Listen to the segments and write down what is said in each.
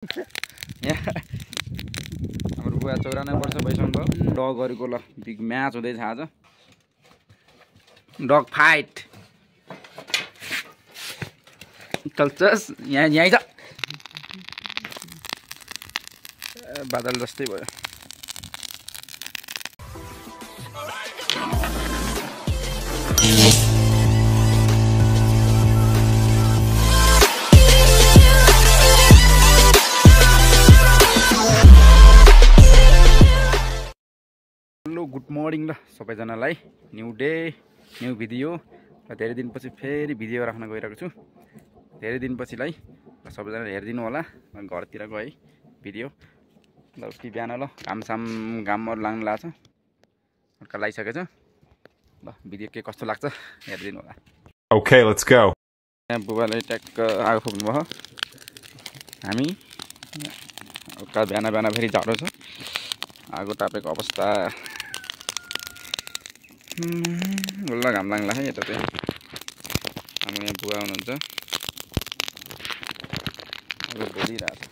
यहाँ हाम्रो बुवा 94 वर्ष भइसक्नु भयो। डगहरुको ल बिग म्याच हुँदैछ आज। डग फाइट चल्छस् यहाँ छ। बादल जस्तै भयो। हेलो गुड मर्निङ ल सबैजनालाई। न्यू डे न्यू भिडियो र धेरै दिनपछि फेरि भिडियो राख्न गइरहेको छु। धेरै दिनपछिलाई र सबैजनाले हेरिदिनु होला घरतिरको है भिडियो। ल उति बिहान ल घामहरू लाग्नु लाग्छ। हल्का लागिसकेछ। ल भिडियो के कस्तो लाग्छ हेरिदिनु होला। Okay let's go. यहाँ बुबाले ट्याक्क आगो फुक्नु भयो। हामी हल्का बिहान फेरि जाडो छ। आगो तापेको अवस्था गुल्ला घाम लाग्ला है। यता चाहिँ हाम्रो यहाँ बुवा हुनुहुन्छ। अब बोलिरहेको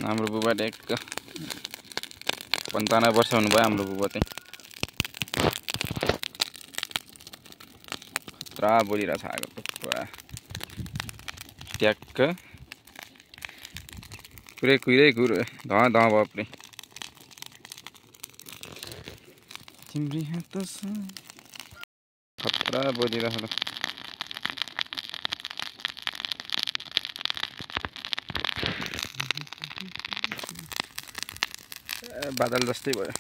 हाम्रो बुबा ट्याक्क 95 वर्ष हुनुभयो हाम्रो बुबा चाहिँ। खतरा बोलिरहेछ आगो पुरा ट्याक्क पुरै कुरो धुवा भयो पुरै। तिम्रै हात छ खतरा बोलिरहेछ। बादल जस्तै भयो।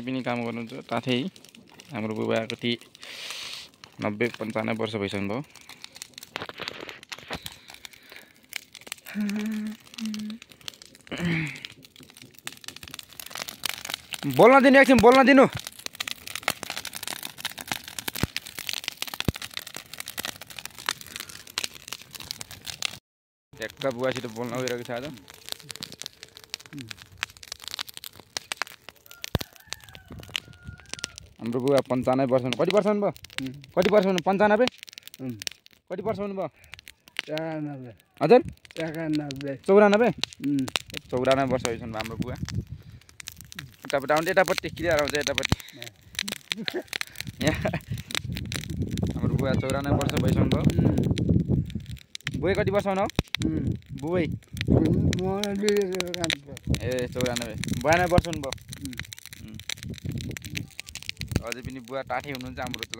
पनि काम गर्नुहुन्छ ताथै हाम्रो बुबा कति 90-95 वर्ष भइसक्नु भयो। बोल्न दिनु एकछिन बोल्न दिनु। ट्याक्क बुवासित बोल्न गइरहेको छ आज। हाम्रो बुवा 95 वर्ष हुनु। कति वर्ष हुनुभयो? कति वर्ष हुनु? 95? कति वर्ष हुनुभयो? 94 हजुर 94 94? 94 वर्ष भइसक्नु हाम्रो बुवा। यतापट्टि आउँछ यतापट्टि क्लियर आउँछ यतापट्टि। यहाँ हाम्रो बुवा 94 वर्ष भइसक्नु भयो। बुवा कति वर्ष हुनु हो? बुवा ए 94 92 वर्ष हुनुभयो। अझै पनि बुवा टाठी हुनुहुन्छ हाम्रो। त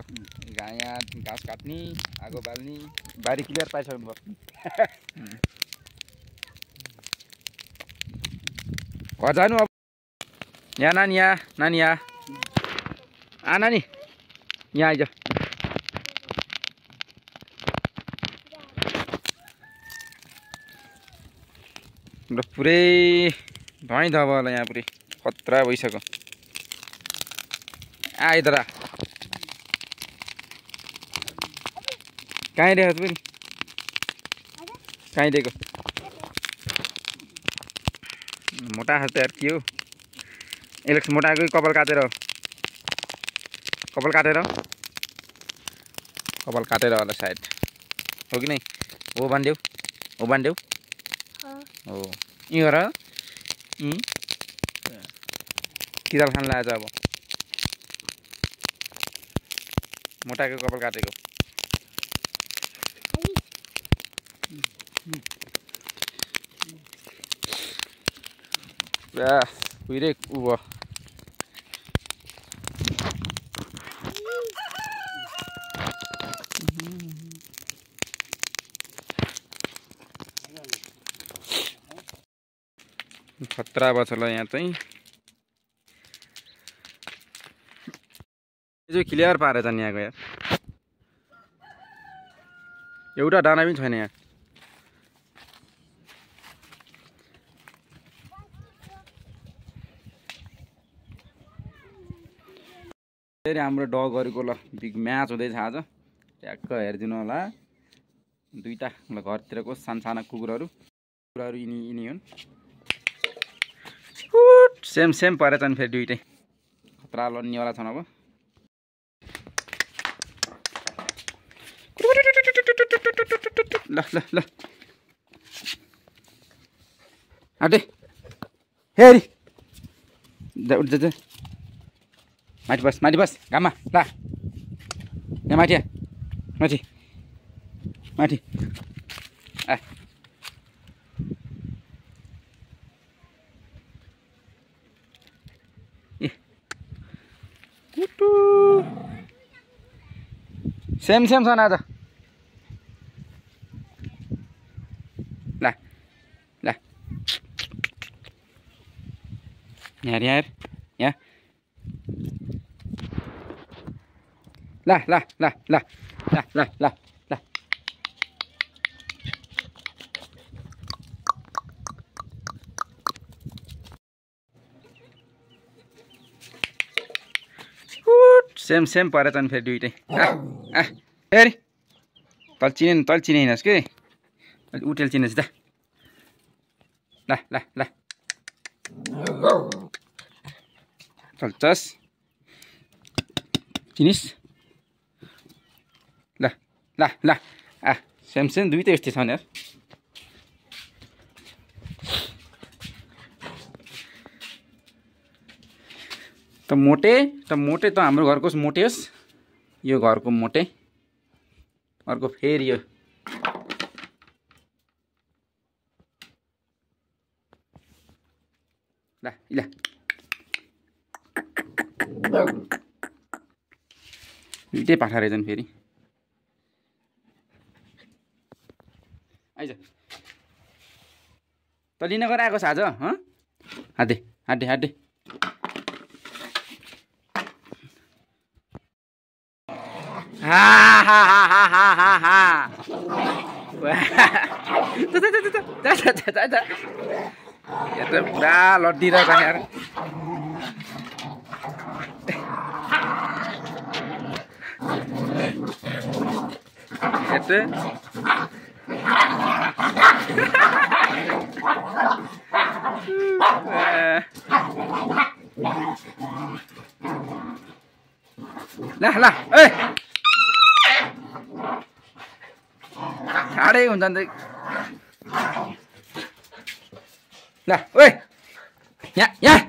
यहाँ घाँस काट्ने आगो बाल्ने बारी क्लियर पाइसक्नु भयो। घर जानु अब। यहाँ नानी यहाँ नानी यहाँ नानी यहाँ आइज। र पुरै धुवाइ धुवा भयो होला यहाँ पुरै खतरा भइसक्यो। आइदरा कहीँ दिएको पनि कहीँ दिएको मोटा खास यार के हो? इलेक्सन मोटा आएको कपाल काटेर होला सायद हो कि नै? हो बान्देऊ हो यी गर किराल खान लागेछ अब। मोटाको कपाल काटेको पुरा उहिरै उ भयो। खतरा भएको छ ल यहाँ चाहिँ। जो क्लियर पारेछ नि यहाँको यार। एउटा दाना पनि छैन यहाँ। फेरि हाम्रो डगहरूको ल बिग म्याच हुँदैछ आज ट्याक्क हेरिदिनु होला दुईटा ल घरतिरको सानसाना कुकुरहरू यिनी हुन् सेम परेछ नि फेरि दुइटै खतरा लड्नेवाला छन् अब ल ल ल आटे हेरी उठ जा माथि बस घाममा ल यहाँ माथि आ कुटु सेम छ न आज ल यहाँ ल सेम परेछ नि फेरि दुइटै फेरि तल चिने हिँड्नुहोस् कि उटेल चिनेछ त ल चल्छस् चिनिस् ल सेम दुइटै यस्तै छ नि यार त मोटे त हाम्रो घरको मोटे होस् यो घरको मोटे अर्को फेरि यो ल दुइटै पाठा रहेछन् फेरि आइज त लिन गएर आएको छ आज हाते पुरा लड्डिरहेछ यार ल ए ठाडै हुन्छ नि ल ओए यहाँ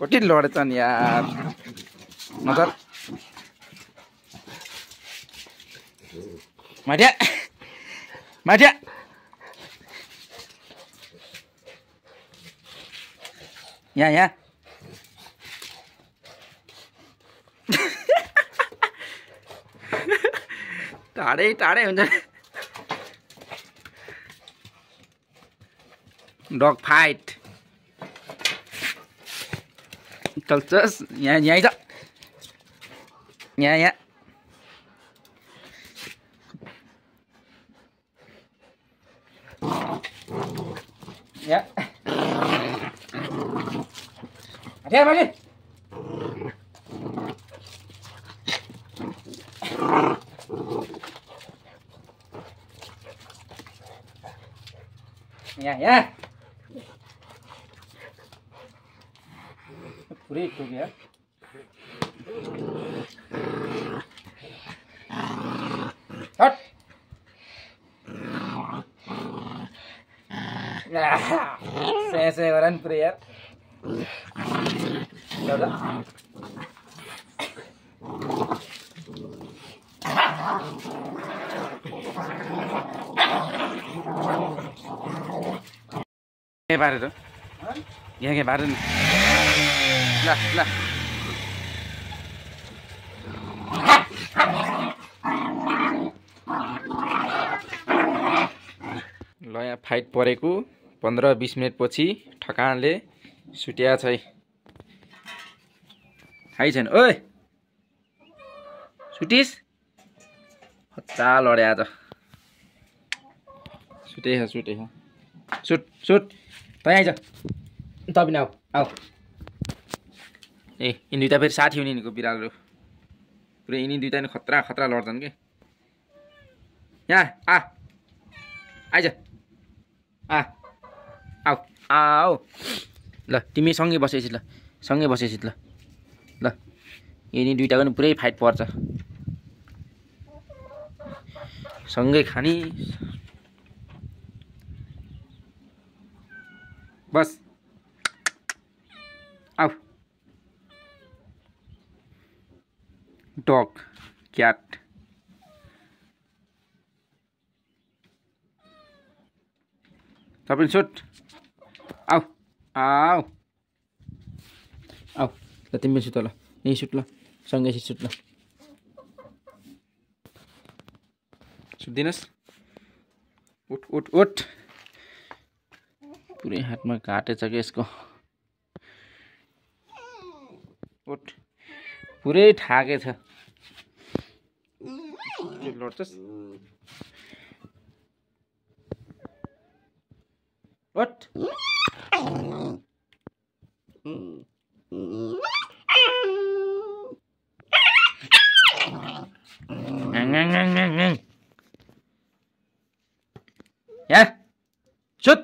कति लडेछन् यार मजा माठ्या यहाँ टाढै हुन्छ डग फाइट चल्छस् यहाँ छ यहाँ यहाँ पुरै टोक्यो हट से गर नि पुरै यार के बारे त यहाँ के बारे ल यहाँ फाइट परेको 15-20 मिनट पछि ठकानले सुट्या छ खाइ छैन ओए सुटिस हत्ता लड्या आज सुटे सुट सुट तँ आइज त पनि आऊ आऊ ए यिनी दुइटा फेरि साथी हुने यिनीको बिरालो पुरै यिनी दुइटा नि खतरा खतरा लड्छन् कि यहाँ आइज आऊ आऊ ल तिमी सँगै बसेपछि ल सँगै बसेपछि ल ल यिनी दुइटाको नि पुरै फाइट पर्छ सँगै खाने बस आऊ डग क्याट तपाईँ सुट आऊ आऊ आऊ ल तिमी सुत ल यहीँ सुट ल सँगै सुट ल सुत्दिनुहोस् उठ उठ उठ पुरै हातमा काटेछ कि यसको उठ पुरै ठाकेछ लड्छस् उठ या सुत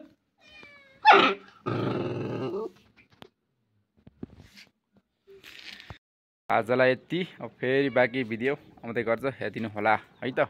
आजलाई यति अब फेरि बाँकी भिडियो आउँदै गर्छ हेरिदिनु होला है त।